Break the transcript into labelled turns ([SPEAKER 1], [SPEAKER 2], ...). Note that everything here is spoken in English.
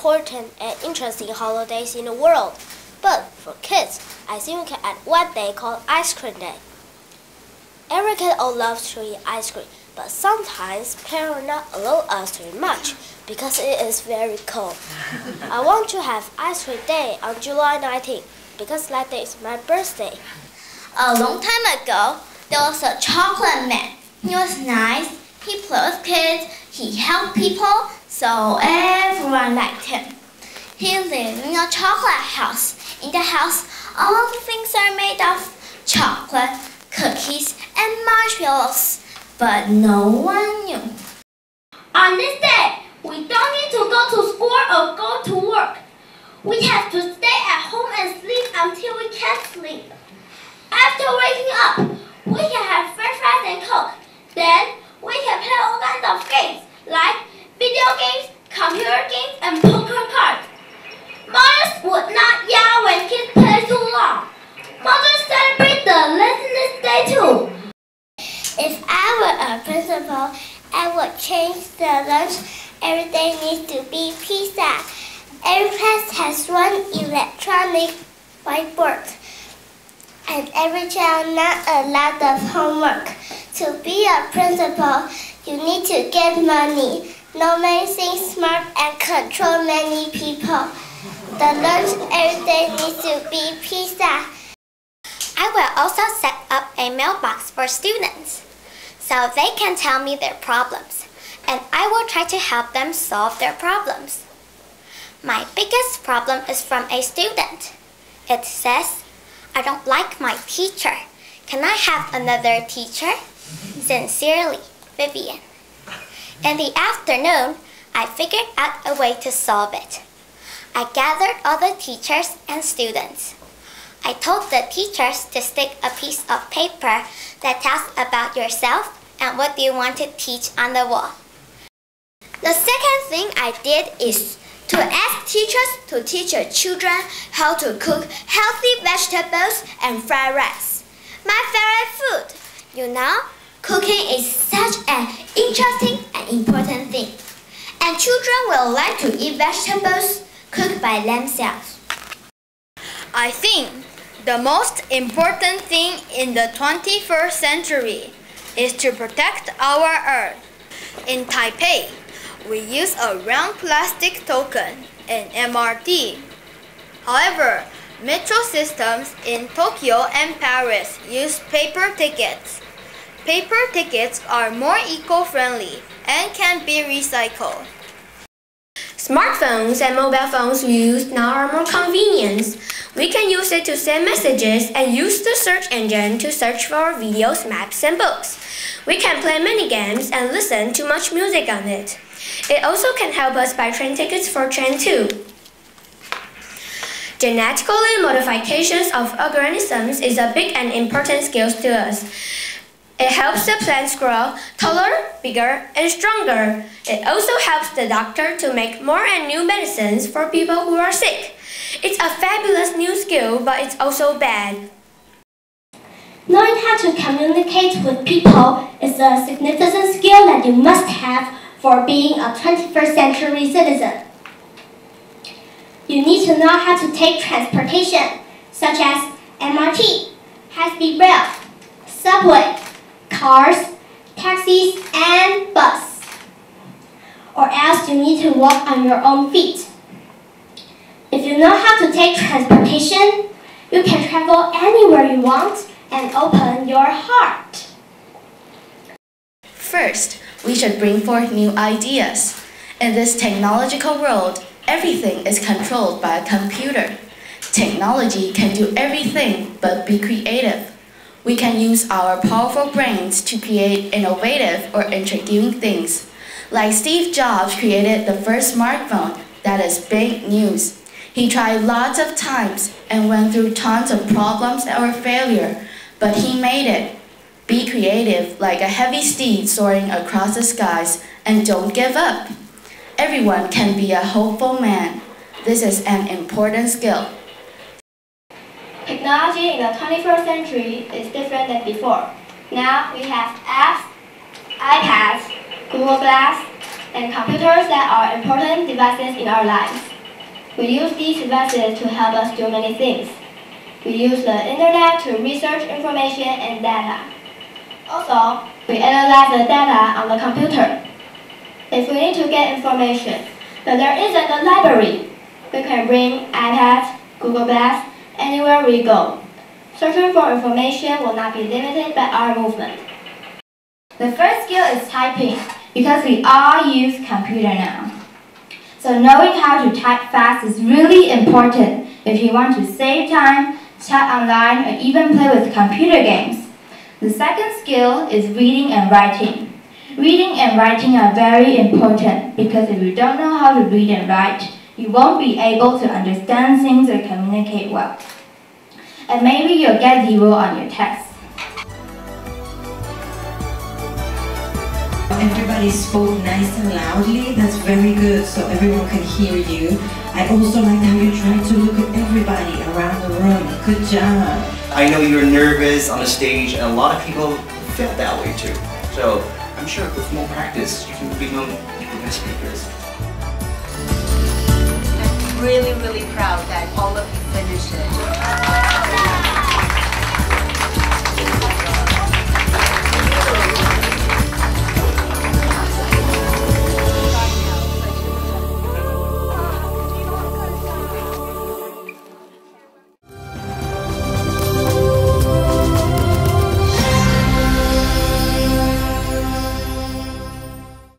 [SPEAKER 1] important and interesting holidays in the world. But for kids, I think we can add one day called Ice Cream Day. Every kid loves to eat ice cream, but sometimes parents will not allow us to eat much because it is very cold. I want to have Ice Cream Day on July 19th because that day is my birthday.
[SPEAKER 2] A long time ago, there was a chocolate man. He was nice, he played with kids, he helped people, so everyone liked him. He lived in a chocolate house. In the house, all the things are made of chocolate, cookies, and marshmallows, but no one knew. On this day, we don't need to go to school or go to work. We have to stay at home and sleep until we can't sleep. After waking up, we can have french fries and coke. Then, we can play all kinds of games, like video games, computer games, and poker cards. Mothers would not yell when kids play too long. Mothers celebrate the laziness day too. If I were a principal, I would change the lunch. Every day needs to be pizza. Every class has one electronic whiteboard. And every child not a lot of homework. To be a principal, you need to get money, know many things, smart, and control many people. The lunch every day needs to be pizza. I will also set up a mailbox for students, so they can tell me their problems, and I will try to help them solve their problems. My biggest problem is from a student. It says, "I don't like my teacher. Can I have another teacher? Sincerely, Vivian." In the afternoon, I figured out a way to solve it. I gathered all the teachers and students. I told the teachers to stick a piece of paper that tells about yourself and what you want to teach on the wall. The second thing I did is to ask teachers to teach their children how to cook healthy vegetables and fried rice. My favorite food. You know, cooking is such an interesting and important thing. And children will like to eat vegetables cooked by themselves.
[SPEAKER 3] I think the most important thing in the 21st century is to protect our Earth. In Taipei, we use a round plastic token, an MRT. However, metro systems in Tokyo and Paris use paper tickets. Paper tickets are more eco-friendly and can be recycled.
[SPEAKER 4] Smartphones and mobile phones we use now are more convenient. We can use it to send messages and use the search engine to search for videos, maps, and books. We can play many games and listen to much music on it. It also can help us buy train tickets for train too. Genetically modifications of organisms is a big and important skill to us. It helps the plants grow taller, bigger, and stronger. It also helps the doctor to make more and new medicines for people who are sick. It's a fabulous new skill, but it's also bad.
[SPEAKER 5] Knowing how to communicate with people is a significant skill that you must have for being a 21st century citizen. You need to know how to take transportation, such as MRT, high-speed rail, subway, cars, taxis, and bus. Or else you need to walk on your own feet. If you know how to take transportation, you can travel anywhere you want and open your heart.
[SPEAKER 6] First, we should bring forth new ideas. In this technological world, everything is controlled by a computer. Technology can do everything but be creative. We can use our powerful brains to create innovative or intriguing things. Like Steve Jobs created the first smartphone, that is big news. He tried lots of times and went through tons of problems or failure, but he made it. Be creative like a heavy steed soaring across the skies and don't give up. Everyone can be a hopeful man. This is an important skill.
[SPEAKER 5] Technology in the 21st century is different than before. Now we have apps, iPads, Google Glass, and computers that are important devices in our lives.
[SPEAKER 4] We use these devices to help us do many things. We use the internet to research information and data. Also, we analyze the data on the computer. If we need to get information, but there isn't a library, we can bring iPads, Google Glass, anywhere we go. Searching for information will not be limited by our movement.
[SPEAKER 7] The first skill is typing, because we all use computer now. So knowing how to type fast is really important if you want to save time, chat online, or even play with computer games. The second skill is reading and writing. Reading and writing are very important because if you don't know how to read and write, you won't be able to understand things or communicate well. And maybe you'll get 0 on your test.
[SPEAKER 8] Everybody spoke nice and loudly. That's very good, so everyone can hear you. I also like how you tried to look at everybody around the room. Good job.
[SPEAKER 9] I know you're nervous on the stage, and a lot of people feel that way too. So I'm sure with more practice, you can become the best speakers.
[SPEAKER 10] I'm really proud that all of you finished it.